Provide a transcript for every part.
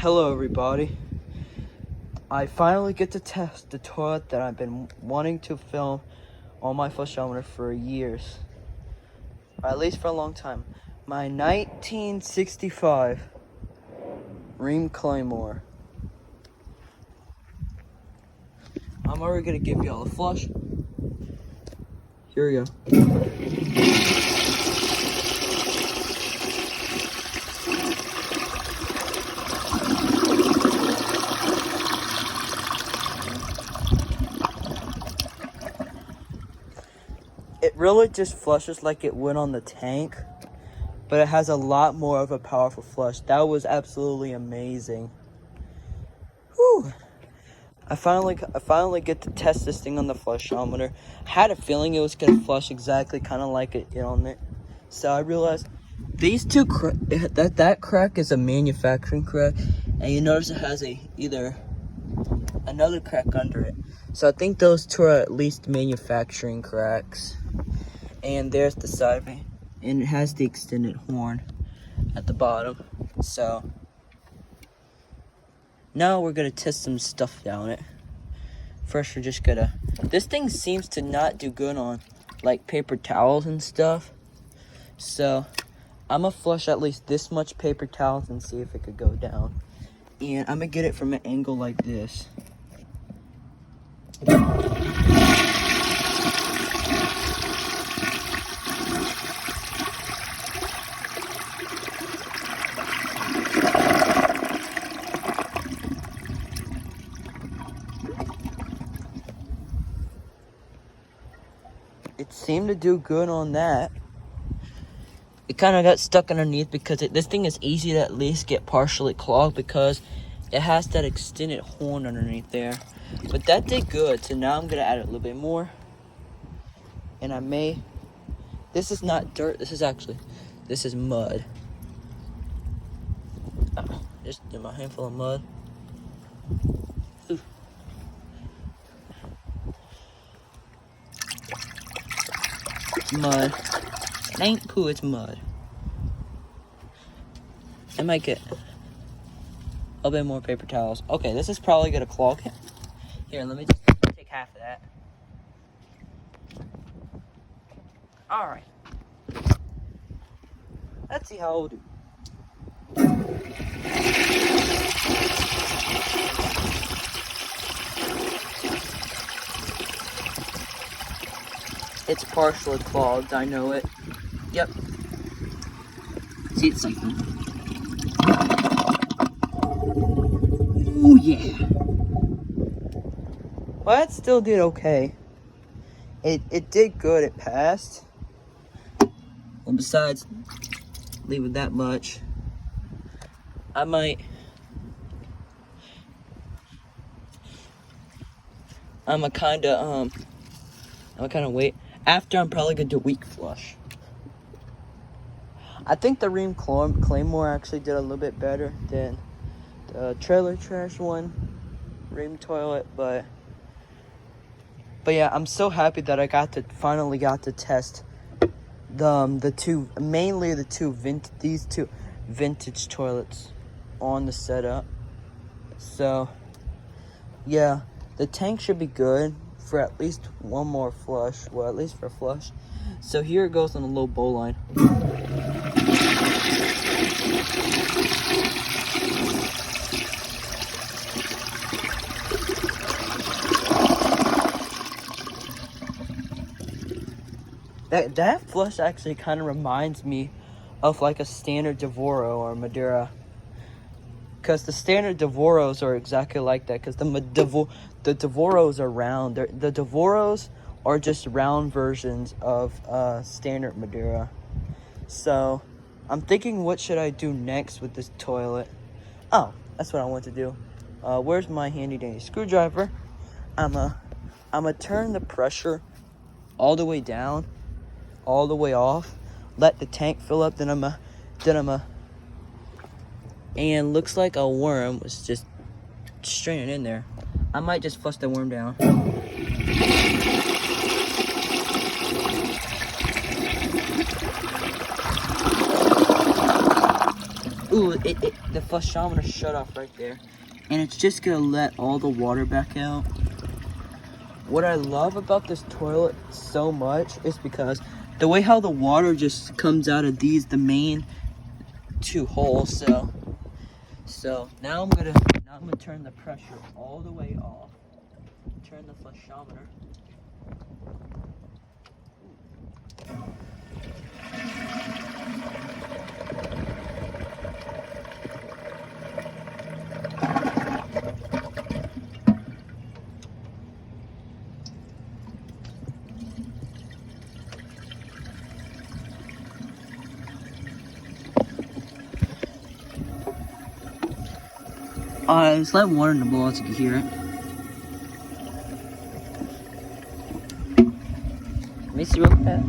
Hello everybody. I finally get to test the toilet that I've been wanting to film on my flushometer for years. Or at least for a long time. My 1965 Rheem Claymore. I'm already gonna give y'all a flush. Here we go. It really just flushes like it would on the tank, but it has a lot more of a powerful flush. That was absolutely amazing. Whew. I finally get to test this thing on the flushometer. I had a feeling it was gonna flush exactly kind of like it on it. So I realized these two that crack is a manufacturing crack, and you notice it has either another crack under it. So I think those two are at least manufacturing cracks. And there's the side of it, and it has the extended horn at the bottom. So now we're gonna test some stuff down it. First, we're just gonna. This thing seems to not do good on like paper towels and stuff. So I'm gonna flush at least this much paper towels and see if it could go down. And I'm gonna get it from an angle like this. It seemed to do good on that. It kind of got stuck underneath because this thing is easy to at least get partially clogged because it has that extended horn underneath there. But that did good, so now I'm gonna add a little bit more. And I may, this is not dirt, this is mud. Oh, just in my handful of mud. Ooh. Mud. It ain't poo, it's mud. I might get a little bit more paper towels. Okay, this is probably gonna clog it. Here, let me just take half of that. Alright. Let's see how it'll do. It's partially clogged, I know it. Yep. See, it's cycling. Ooh, yeah. Well, that still did okay. It did good, it passed. Well, besides leaving that much, I'm a kinda wait. After, I'm probably gonna do weak flush. I think the Rheem Claymore actually did a little bit better than the trailer trash one, Rheem toilet, but yeah, I'm so happy that I finally got to test these two vintage toilets on the setup. So yeah, the tank should be good for at least one more flush. Well, at least for a flush. So here it goes on a little bowl line. That flush actually kind of reminds me of like a standard Devoro or Madeira. Because the standard Devoros are exactly like that. Because the Devoros are round. The Devoros are just round versions of standard Madeira. So I'm thinking, what should I do next with this toilet? Oh, that's what I want to do. Where's my handy dandy screwdriver? I'ma turn the pressure all the way down, all the way off. Let the tank fill up. Then I'ma. And looks like a worm was just straining in there. I might just flush the worm down. Ooh, the flushometer shut off right there. And it's just gonna let all the water back out. What I love about this toilet so much is because the way how the water just comes out of the main two holes. So now I'm gonna turn the pressure all the way off. Turn the flushometer. Just let water in the bowl so you can hear it. Let me see real quick.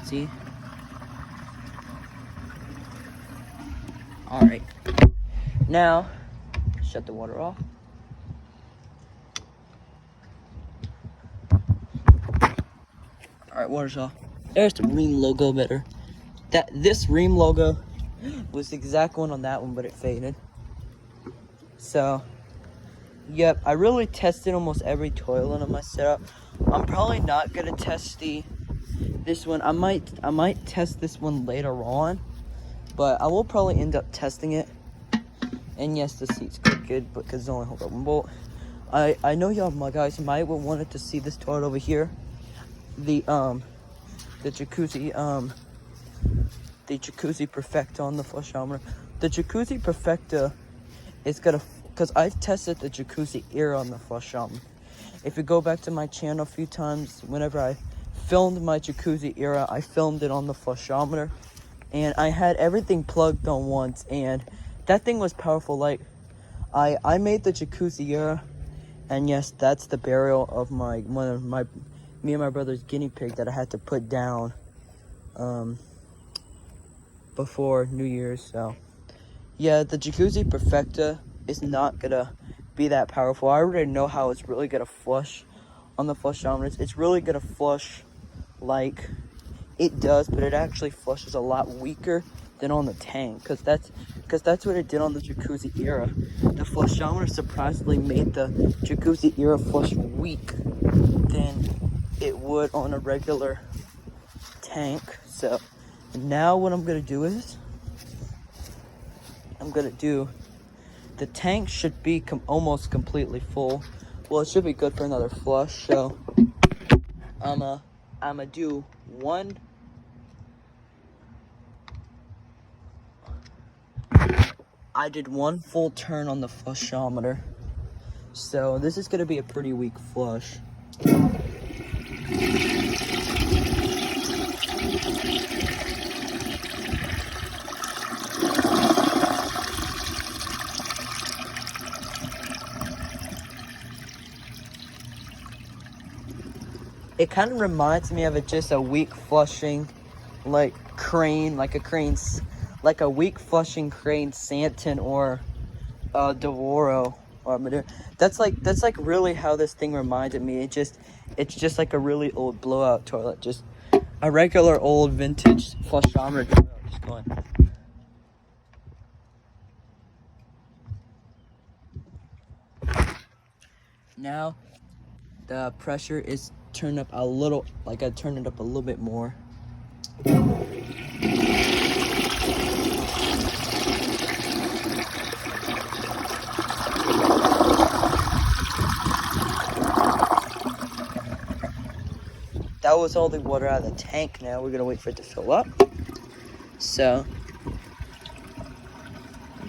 See? Alright. Now, shut the water off. Alright, water's off. There's the Rheem logo better. This Rheem logo was the exact one on that one, but it faded. So, yep, I really tested almost every toilet on my setup. I'm probably not gonna test this one. I might test this one later on, but I will probably end up testing it. And yes, the seat's crooked because it's only hold up one bolt. I know y'all, my guys, might wanted to see this toilet over here. The jacuzzi perfecta on the flushometer. The jacuzzi perfecta is gonna, because I've tested the jacuzzi era on the flushometer. If you go back to my channel a few times, whenever I filmed my jacuzzi era, I filmed it on the flushometer, and I had everything plugged on once, and that thing was powerful. Like, I made the jacuzzi era, and yes, that's the burial of me and my brother's guinea pig that I had to put down before New Year's. So yeah, the jacuzzi perfecta is not gonna be that powerful. I already know how it's really gonna flush on the flushometers. It's really gonna flush like it does, but it actually flushes a lot weaker than on the tank, because that's what it did on the jacuzzi era. The flushometer surprisingly made the jacuzzi era flush weak than it would on a regular tank. So now what I'm gonna do is the tank should be almost completely full. Well, it should be good for another flush. So I'ma do one. I did one full turn on the flushometer, so this is gonna be a pretty weak flush. It kind of reminds me of just a weak flushing, like a weak flushing crane Santon or Devoro or Madeira. That's like really how this thing reminded me. It's just like a really old blowout toilet, just a regular old vintage flushometer toilet. Just going. Now the pressure is turned up a little, like I turned it up a little bit more. That was all the water out of the tank. Now we're gonna wait for it to fill up. So,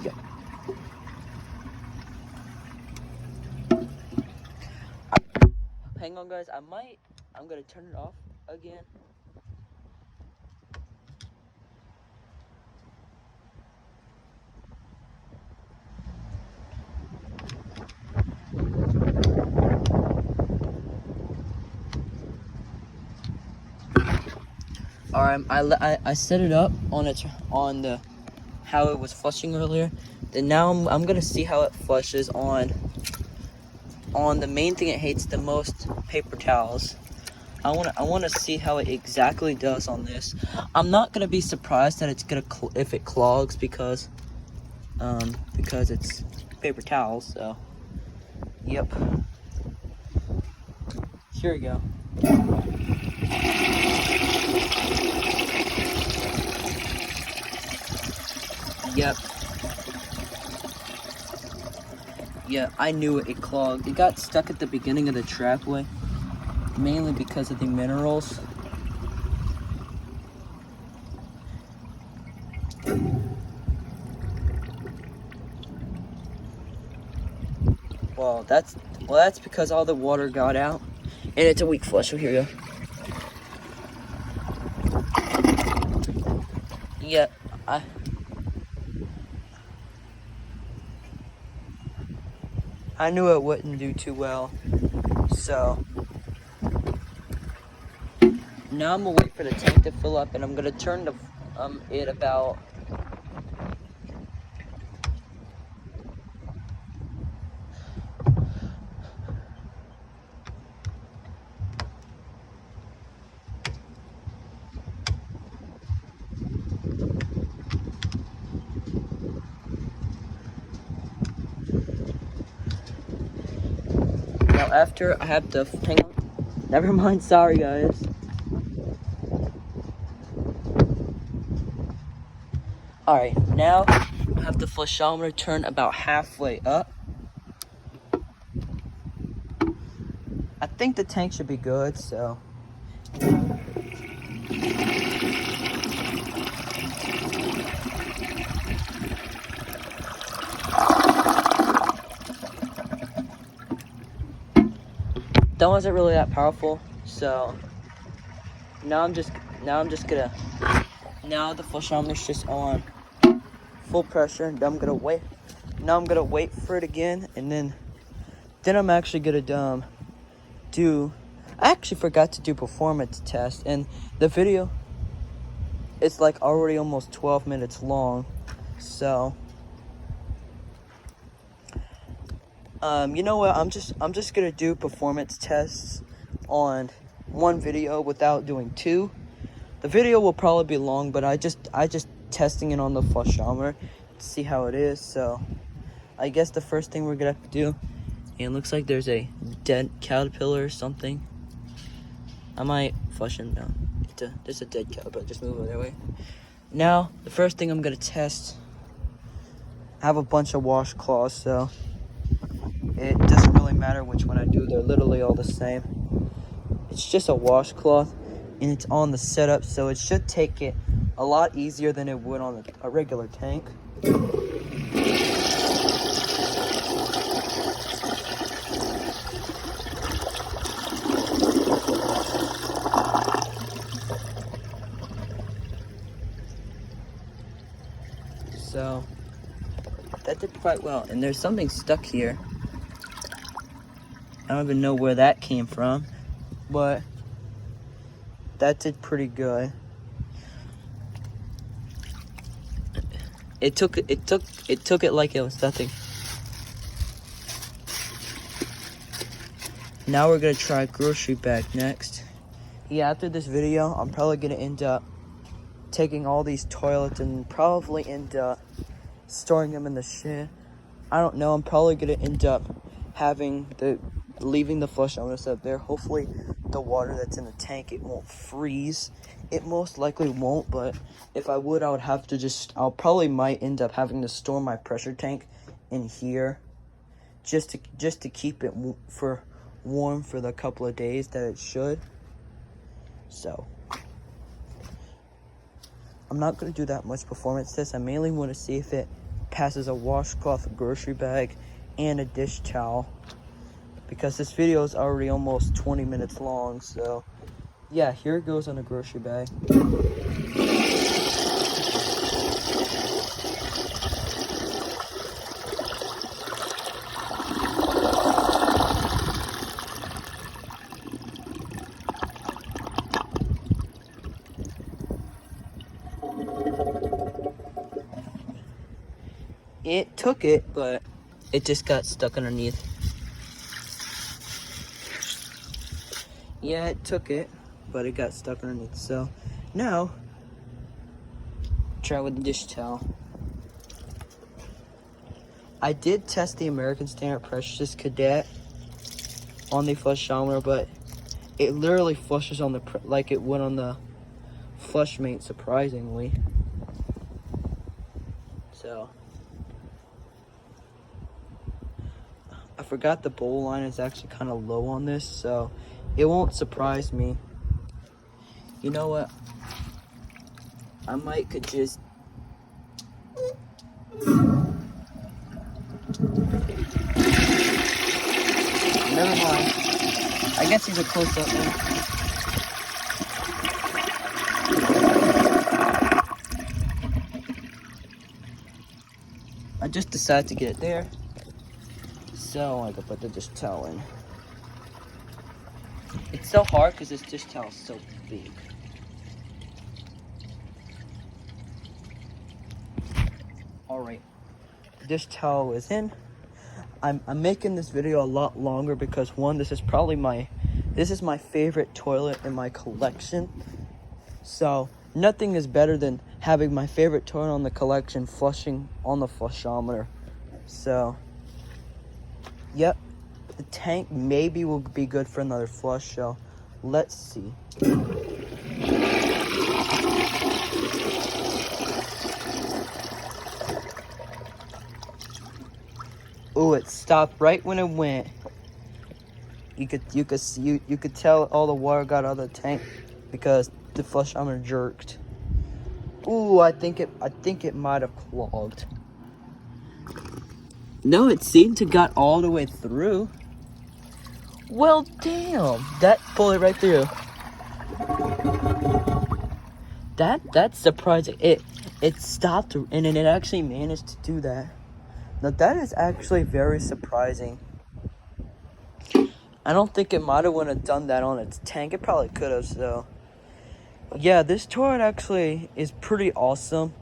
yeah. Hang on, guys. I'm gonna turn it off again. Alright, I set it up on the how it was flushing earlier. Then now I'm gonna see how it flushes on the main thing it hates the most, paper towels. I wanna see how it exactly does on this. I'm not gonna be surprised that it's gonna if it clogs because it's paper towels. So, yep. Here we go. Yep. Yeah, I knew it clogged. It got stuck at the beginning of the trapway, mainly because of the minerals. Well, that's because all the water got out, and it's a weak flush. So here you go. Yeah, I knew it wouldn't do too well, so now I'm gonna wait for the tank to fill up, and I'm gonna turn the it about. Now after I have to hang on. Never mind. Sorry, guys. All right, now I have the flushometer turned about halfway up. I think the tank should be good, so. That wasn't really that powerful, so now I'm just gonna, now the flushometer's just on full pressure, and I'm gonna wait. Now I'm gonna wait for it again, and then I'm actually gonna do. I actually forgot to do performance test, and the video, it's like already almost 12 minutes long, so you know what? I'm just gonna do performance tests on one video without doing two. The video will probably be long, but I just testing it on the flushometer to see how it is. So I guess the first thing we're gonna have to do, and it looks like there's a dead caterpillar or something. I might flush him down. There's a dead caterpillar. Just move it that way. Now the first thing I'm gonna test. I have a bunch of washcloths, so it doesn't really matter which one I do. They're literally all the same. It's just a washcloth, and it's on the setup, so it should take it a lot easier than it would on a regular tank. So that did quite well, and there's something stuck here. I don't even know where that came from, but that did pretty good. It took it like it was nothing. Now we're gonna try grocery bag next. Yeah, after this video, I'm probably gonna end up taking all these toilets and probably end up storing them in the shed. I don't know. I'm probably gonna end up leaving the flushometer up there. Hopefully the water that's in the tank, it won't freeze. It most likely won't, but if I would, I would have to I'll probably might end up having to store my pressure tank in here just to keep it warm for the couple of days that it should. So I'm not going to do that much performance test. I mainly want to see if it passes a washcloth, a grocery bag, and a dish towel, because this video is already almost 20 minutes long. So yeah, here it goes on a grocery bag. It took it, but it just got stuck underneath. Yeah, it took it, but it got stuck underneath. So now, try with the dish towel. I did test the American Standard Precious Cadet on the flushometer, but it literally flushes on the like it would on the Flushmate, surprisingly. So I forgot the bowl line is actually kind of low on this, so it won't surprise me. You know what? I might could just never mind. I guess he's a close-up one. I just decided to get it there, so I can put the dish towel in. It's so hard because this dish towel is so big. All right, dish towel is in. I'm making this video a lot longer because one, this is my favorite toilet in my collection. So nothing is better than having my favorite toilet on the collection flushing on the flushometer. So, yep, the tank maybe will be good for another flush. So let's see. Oh, it stopped right when it went. You could tell all the water got out of the tank because the flushometer jerked. Ooh, I think it might have clogged. No, it seemed to got all the way through. Well, damn, that pulled it right through. That's surprising. It stopped and it actually managed to do that. Now that is actually very surprising. I don't think it might have would have done that on its tank. It probably could have. So yeah, this toilet actually is pretty awesome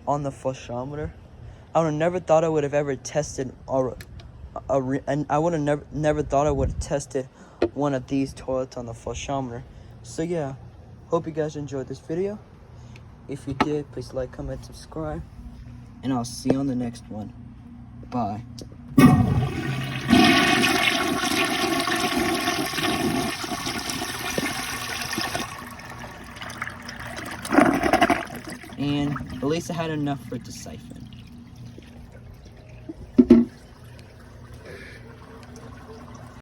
on the flushometer. I would have never thought I would have ever tested and I would have never thought I would have tested one of these toilets on the flushometer. So yeah, hope you guys enjoyed this video. If you did, please like, comment, subscribe, and I'll see you on the next one. Bye. And at least I had enough for it to siphon.